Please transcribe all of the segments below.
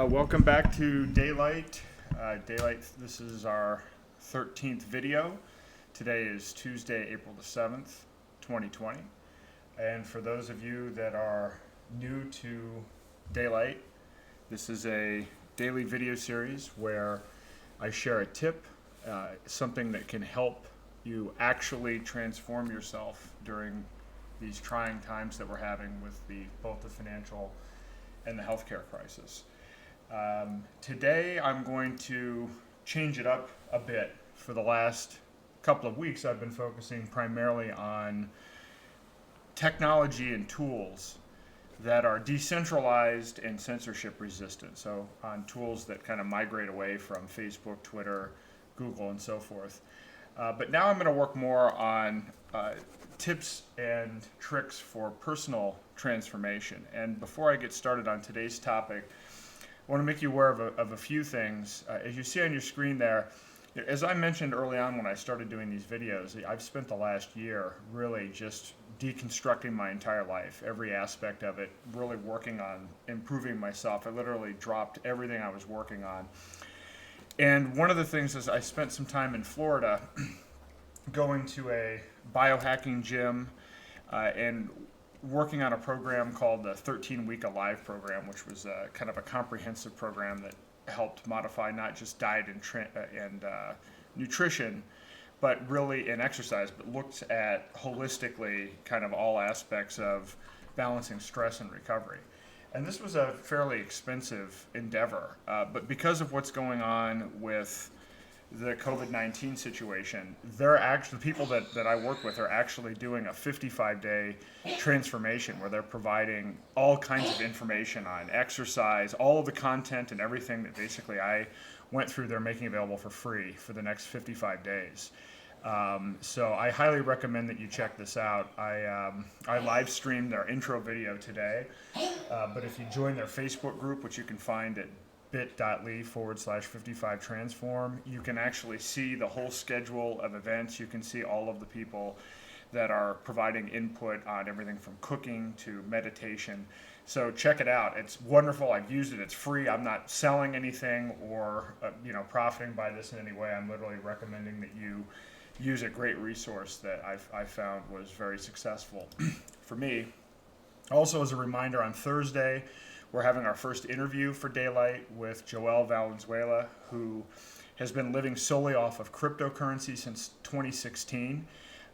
Welcome back to Daylight. This is our 13th video. Today is Tuesday, April the 7th, 2020. And for those of you that are new to Daylight, this is a daily video series where I share a tip, something that can help you actually transform yourself during these trying times that we're having with both the financial and the healthcare crisis. Today I'm going to change it up a bit. For the last couple of weeks I've been focusing primarily on technology and tools that are decentralized and censorship resistant. So on tools that kind of migrate away from Facebook, Twitter, Google, and so forth. But now I'm going to work more on tips and tricks for personal transformation. And before I get started on today's topic, I want to make you aware of a few things. As you see on your screen there, as I mentioned early on when I started doing these videos, I've spent the last year really just deconstructing my entire life, every aspect of it, really working on improving myself. I literally dropped everything I was working on. And one of the things is I spent some time in Florida going to a biohacking gym and working on a program called the 13-Week Alive program, which was kind of a comprehensive program that helped modify not just diet and nutrition, but really in exercise, but looked at holistically kind of all aspects of balancing stress and recovery. And this was a fairly expensive endeavor, but because of what's going on with the COVID-19 situation, the people that I work with are actually doing a 55-day transformation where they're providing all kinds of information on exercise, all of the content and everything that basically I went through, they're making available for free for the next 55 days. So I highly recommend that you check this out. I live streamed their intro video today, but if you join their Facebook group, which you can find at bit.ly/55transform, you can actually see the whole schedule of events. You can see all of the people that are providing input on everything from cooking to meditation. So check it out. It's wonderful. I've used it. It's free. I'm not selling anything or profiting by this in any way. I'm literally recommending that you use a great resource that I found was very successful for me. Also, as a reminder, on Thursday, we're having our first interview for Daylight with Joel Valenzuela, who has been living solely off of cryptocurrency since 2016.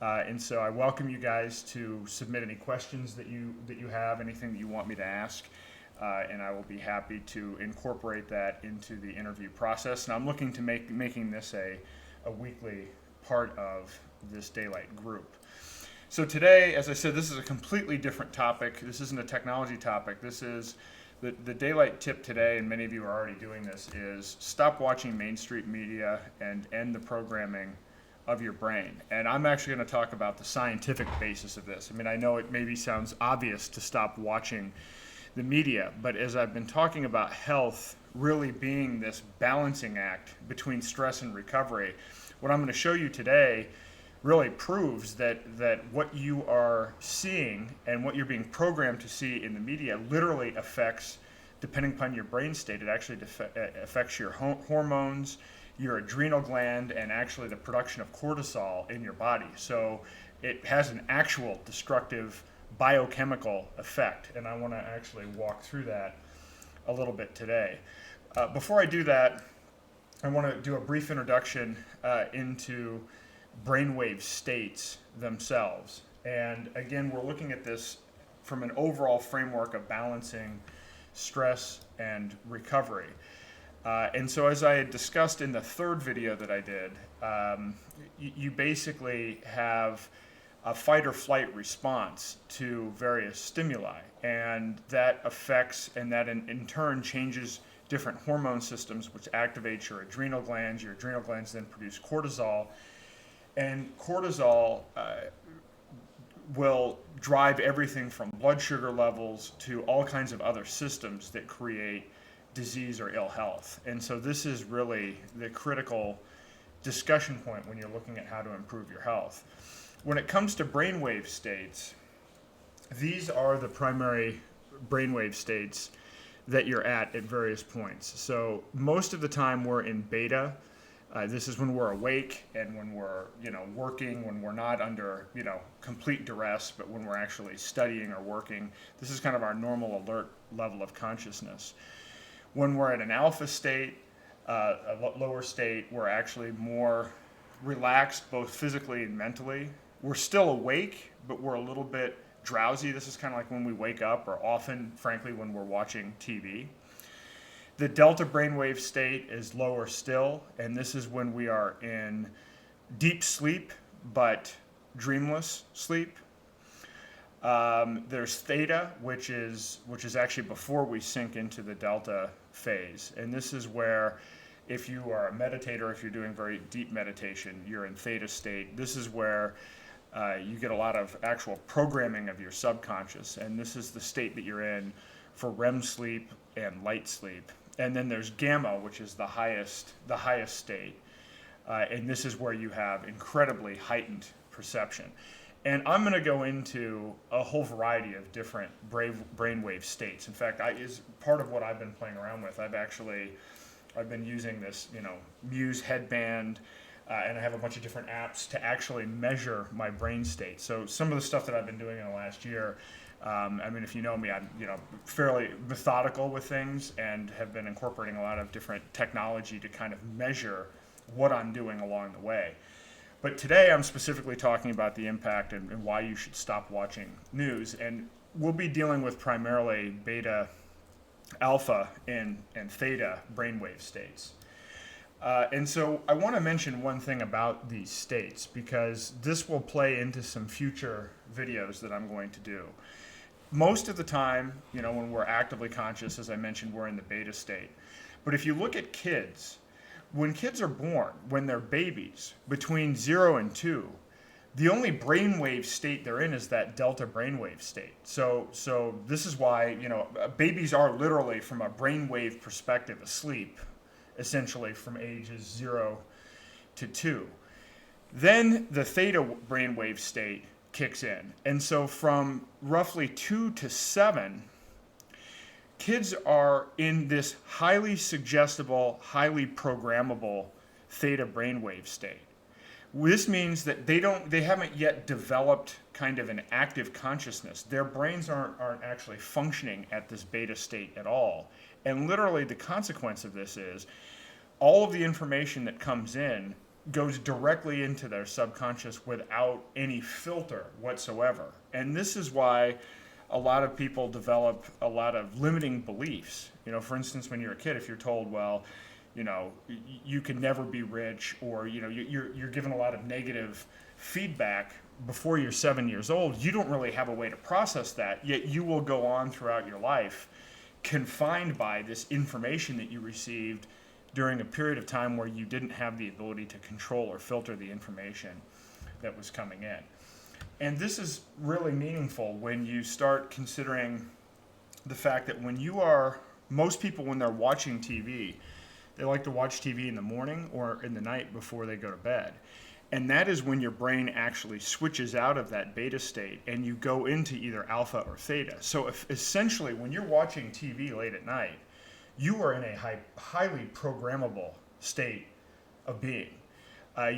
And so I welcome you guys to submit any questions that you have, anything that you want me to ask, and I will be happy to incorporate that into the interview process. And I'm looking to making this a weekly part of this Daylight group. So today, as I said, this is a completely different topic. This isn't a technology topic. This is the Daylight tip today, and many of you are already doing this, is stop watching mainstream media and end the programming of your brain. And I'm actually going to talk about the scientific basis of this. I mean, I know it maybe sounds obvious to stop watching the media, but as I've been talking about health really being this balancing act between stress and recovery, what I'm going to show you today really proves that what you are seeing and what you're being programmed to see in the media literally affects, depending upon your brain state, it actually affects your hormones, your adrenal gland, and actually the production of cortisol in your body. So it has an actual destructive biochemical effect, and I want to actually walk through that a little bit today. Before I do that, I want to do a brief introduction into brainwave states themselves. And again, we're looking at this from an overall framework of balancing stress and recovery. And so as I had discussed in the third video that I did, you basically have a fight or flight response to various stimuli, and that affects and that in turn changes different hormone systems, which activates your adrenal glands. Your adrenal glands then produce cortisol, and cortisol will drive everything from blood sugar levels to all kinds of other systems that create disease or ill health. And so this is really the critical discussion point when you're looking at how to improve your health. When it comes to brainwave states, these are the primary brainwave states that you're at various points. So most of the time we're in beta. This is when we're awake and when we're, working, when we're not under, complete duress, but when we're actually studying or working. This is kind of our normal alert level of consciousness. When we're at an alpha state, a lower state, we're actually more relaxed, both physically and mentally. We're still awake, but we're a little bit drowsy. This is kind of like when we wake up, or often, frankly, when we're watching TV. The delta brainwave state is lower still, and this is when we are in deep sleep, but dreamless sleep. There's theta, which is actually before we sink into the delta phase, and this is where, if you are a meditator, if you're doing very deep meditation, you're in theta state. This is where you get a lot of actual programming of your subconscious, and this is the state that you're in for REM sleep and light sleep. And then there's gamma, which is the highest state, and this is where you have incredibly heightened perception. And I'm going to go into a whole variety of different brainwave states. In fact, is part of what I've been playing around with. I've been using this, Muse headband, and I have a bunch of different apps to actually measure my brain state. So some of the stuff that I've been doing in the last year, if you know me, I'm fairly methodical with things and have been incorporating a lot of different technology to kind of measure what I'm doing along the way. But today I'm specifically talking about the impact and why you should stop watching news. And we'll be dealing with primarily beta, alpha, and theta brainwave states. And so I want to mention one thing about these states, because this will play into some future videos that I'm going to do. Most of the time, when we're actively conscious, as I mentioned, we're in the beta state. But if you look at kids, when kids are born, when they're babies, between 0 and 2, the only brainwave state they're in is that delta brainwave state. So this is why, babies are literally, from a brainwave perspective, asleep, essentially from ages 0 to 2. Then the theta brainwave state kicks in. And so from roughly 2 to 7, kids are in this highly suggestible, highly programmable theta brainwave state. This means that they haven't yet developed kind of an active consciousness. Their brains aren't actually functioning at this beta state at all. And literally the consequence of this is all of the information that comes in goes directly into their subconscious without any filter whatsoever. And this is why a lot of people develop a lot of limiting beliefs. For instance, when you're a kid, if you're told, well, you can never be rich, or you're given a lot of negative feedback before you're 7 years old, you don't really have a way to process that, yet you will go on throughout your life confined by this information that you received during a period of time where you didn't have the ability to control or filter the information that was coming in. And this is really meaningful when you start considering the fact that most people, when they're watching TV, they like to watch TV in the morning or in the night before they go to bed. And that is when your brain actually switches out of that beta state and you go into either alpha or theta. So essentially, when you're watching TV late at night, you are in a highly programmable state of being.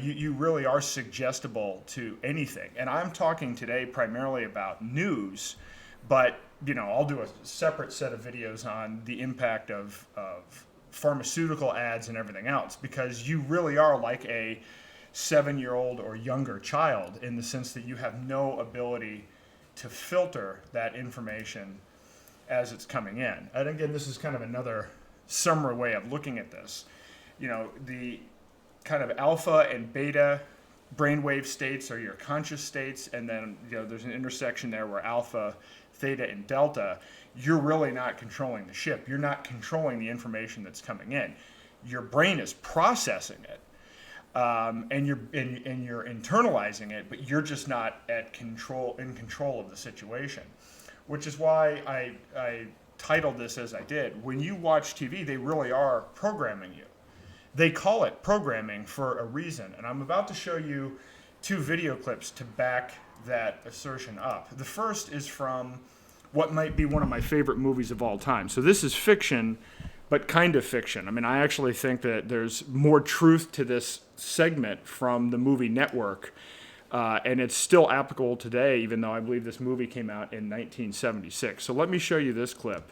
You really are suggestible to anything. And I'm talking today primarily about news, but I'll do a separate set of videos on the impact of pharmaceutical ads and everything else, because you really are like a 7-year-old or younger child, in the sense that you have no ability to filter that information as it's coming in. And again, this is kind of another summary way of looking at this. The kind of alpha and beta brainwave states are your conscious states, and then there's an intersection there where alpha, theta, and delta, you're really not controlling the ship. You're not controlling the information that's coming in. Your brain is processing it, and you're internalizing it, but you're just not in control of the situation. Which is why I titled this as I did. When you watch TV, they really are programming you. They call it programming for a reason. And I'm about to show you 2 video clips to back that assertion up. The first is from what might be one of my favorite movies of all time. So this is fiction, but kind of fiction. I mean, I actually think that there's more truth to this segment from the movie Network, and it's still applicable today, even though I believe this movie came out in 1976. So let me show you this clip.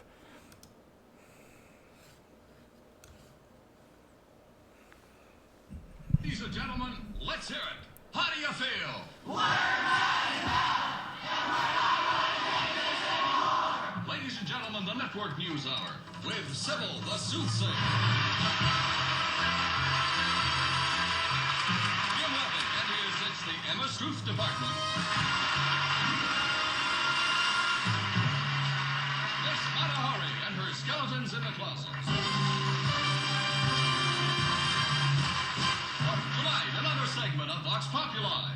Ladies and gentlemen, let's hear it. How do you feel? Ladies and gentlemen, the Network News Hour with Sybil the Soothsayer. Jim Loving, and it's the Emma Truth Department. Miss Matahari and her skeletons in the closets. Tonight, another segment of Vox Populi.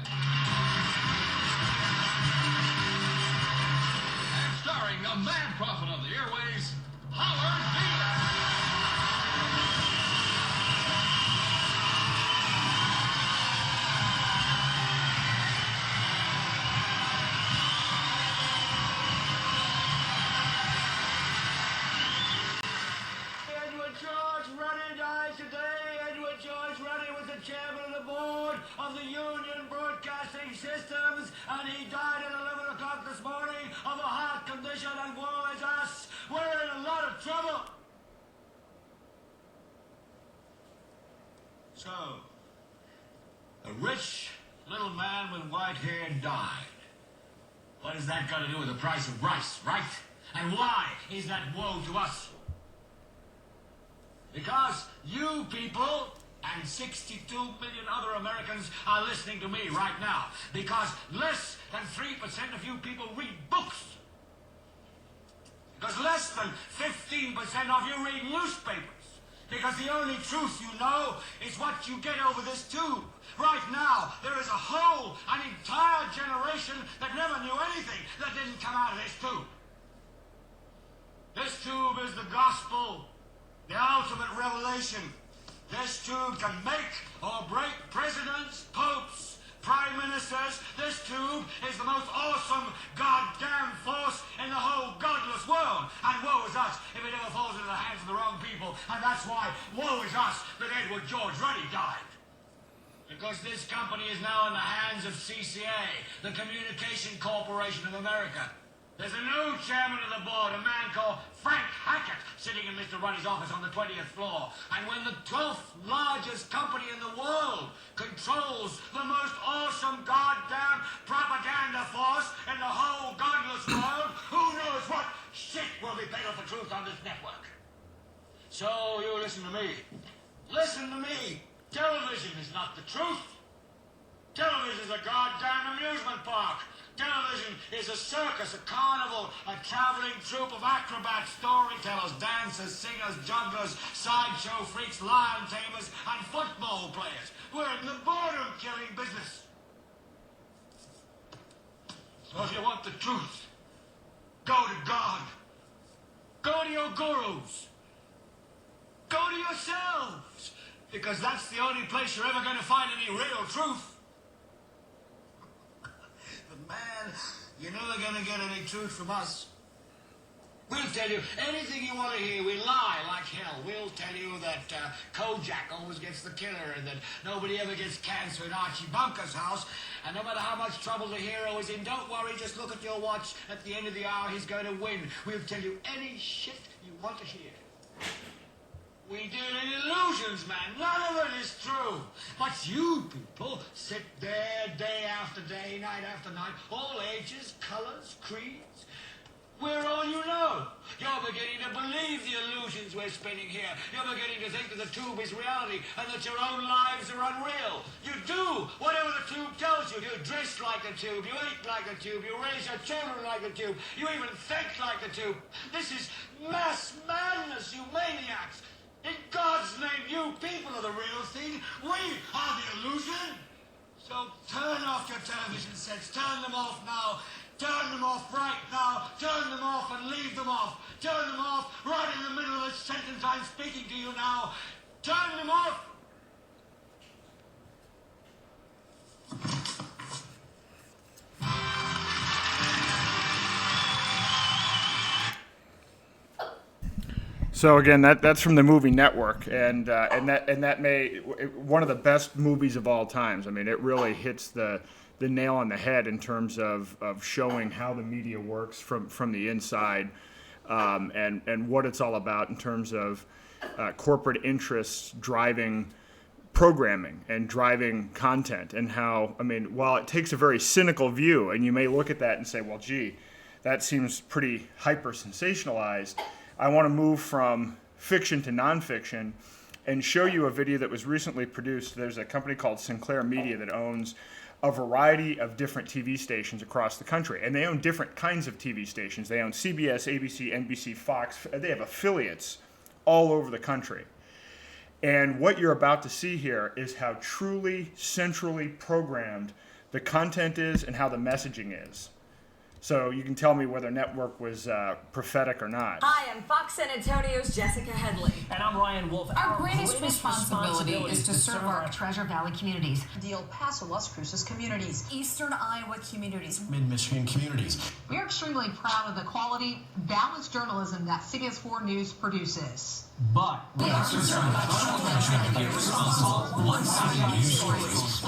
And starring the mad prophet of the airways, Howard Beale. Edward George Ruddy died today. Edward George Ruddy was the chairman of the board of the Union Broadcasting Systems, and he died at 11 o'clock this morning of a heart condition, and woe is us. We're in a lot of trouble. So, a rich little man with white hair died. What has that got to do with the price of rice, right? And why is that woe to us? Because you people and 62 million other Americans are listening to me right now. Because less than 3% of you people read books. Because less than 15% of you read newspapers. Because the only truth you know is what you get over this tube. Right now, there is an entire generation that never knew anything that didn't come out of this tube. This tube is the gospel, the ultimate revelation. This tube can make or break presidents, popes, prime ministers. This tube is the most awesome goddamn force in the whole godless world. And woe is us if it ever falls into the hands of the wrong people. And that's why woe is us that Edward George Ruddy died. Because this company is now in the hands of CCA, the Communication Corporation of America. There's a new chairman of the board, a man called Frank Hackett, sitting in Mr. Ruddy's office on the 20th floor. And when the 12th largest company in the world controls the most awesome goddamn propaganda force in the whole godless world, who knows what shit will be paid off the truth on this network? So you listen to me. Listen to me. Television is not the truth. Television is a goddamn amusement park. Television is a circus, a carnival, a traveling troupe of acrobats, storytellers, dancers, singers, jugglers, sideshow freaks, lion tamers, and football players. We're in the boredom-killing business. So if you want the truth, go to God. Go to your gurus. Go to yourselves. Because that's the only place you're ever going to find any real truth. Man, you're never going to get any truth from us. We'll tell you anything you want to hear. We lie like hell. We'll tell you that Kojak always gets the killer and that nobody ever gets cancer in Archie Bunker's house. And no matter how much trouble the hero is in, don't worry, just look at your watch. At the end of the hour, he's going to win. We'll tell you any shit you want to hear. We deal in illusions, man. None of it is true. But you people sit there day after day, night after night, all ages, colors, creeds. We're all you know. You're beginning to believe the illusions we're spinning here. You're beginning to think that the tube is reality and that your own lives are unreal. You do whatever the tube tells you. You dress like the tube. You eat like the tube. You raise your children like the tube. You even think like the tube. This is mass madness, you maniacs. In God's name, you people are the real thing. We are the illusion. So turn off your television sets. Turn them off now. Turn them off right now. Turn them off and leave them off. Turn them off right in the middle of the sentence I'm speaking to you now. Turn them off. So again, that's from the movie Network, and that may one of the best movies of all times. I mean, it really hits the nail on the head in terms of showing how the media works from the inside, and what it's all about in terms of corporate interests driving programming and driving content, and how, I mean, while it takes a very cynical view, and you may look at that and say, well, gee, that seems pretty hyper sensationalized. I want to move from fiction to nonfiction and show you a video that was recently produced. There's a company called Sinclair Media that owns a variety of different TV stations across the country, and they own different kinds of TV stations. They own CBS, ABC, NBC, Fox. They have affiliates all over the country. And what you're about to see here is how truly centrally programmed the content is and how the messaging is. So you can tell me whether Network was prophetic or not. Hi, I'm Fox San Antonio's Jessica Headley. And I'm Ryan Wolf. Our greatest responsibility is to serve our Treasure Valley communities, the El Paso, Las Cruces communities, Eastern Iowa communities, Mid-Michigan communities. We are extremely proud of the quality, balanced journalism that CBS 4 News produces. But we are concerned about one-sided news stories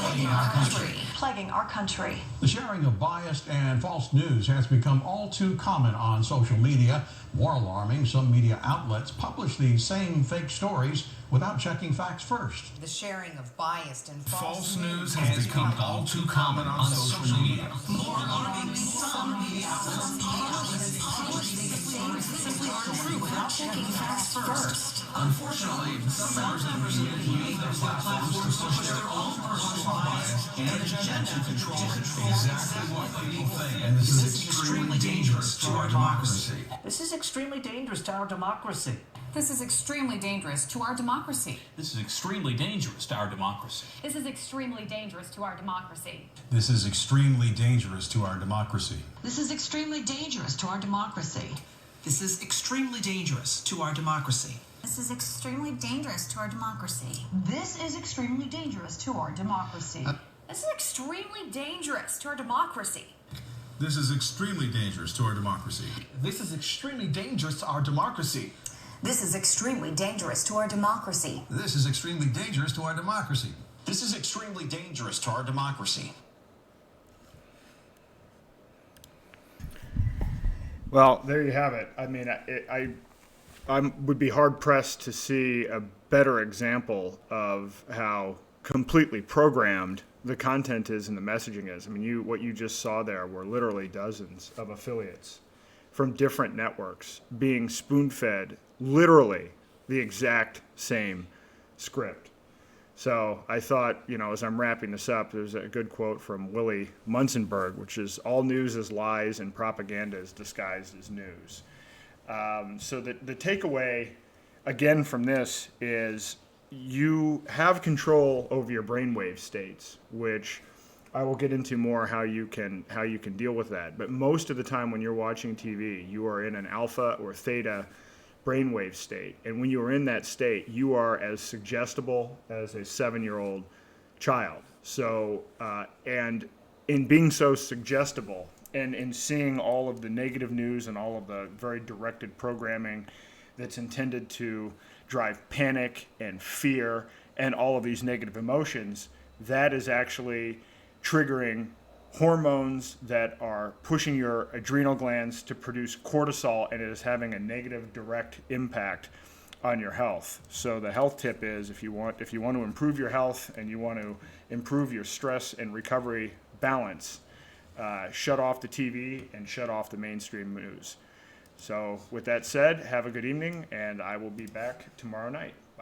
plaguing our country. The sharing of biased and false news has become all too common on social media. More alarming, some media outlets publish these same fake stories without checking facts first. The sharing of biased and False news has become all too common on social media. More alarming, some media outlets publish these stories that simply aren't true without checking facts first. Unfortunately, some members of the media use their platforms to push their own personal bias and agenda to control exactly what people think. And this is extremely dangerous to our democracy. this is extremely dangerous to our democracy. This is extremely dangerous to our democracy. This is extremely dangerous to our democracy. This is extremely dangerous to our democracy. This is extremely dangerous to our democracy. This is extremely dangerous to our democracy. This is extremely dangerous to our democracy. This is extremely dangerous to our democracy. This is extremely dangerous to our democracy. This is extremely dangerous to our democracy. This is extremely dangerous to our democracy. This is extremely dangerous to our democracy. This is extremely dangerous to our democracy. This is extremely dangerous to our democracy. This is extremely dangerous to our democracy. Well, there you have it. I mean, I would be hard-pressed to see a better example of how completely programmed the content is and the messaging is. I mean, what you just saw there were literally dozens of affiliates from different networks being spoon-fed literally the exact same script. So I thought, as I'm wrapping this up, there's a good quote from Willie Munzenberg, which is, all news is lies and propaganda is disguised as news. So the takeaway, again, from this is you have control over your brainwave states, which I will get into more how you can deal with that. But most of the time when you're watching TV, you are in an alpha or theta brainwave state. And when you are in that state, you are as suggestible as a 7-year-old child. So, and in being so suggestible and in seeing all of the negative news and all of the very directed programming that's intended to drive panic and fear and all of these negative emotions, that is actually triggering hormones that are pushing your adrenal glands to produce cortisol, and it is having a negative direct impact on your health. So the health tip is, if you want to improve your health and you want to improve your stress and recovery balance, shut off the TV and shut off the mainstream news. So with that said, have a good evening, and I will be back tomorrow night.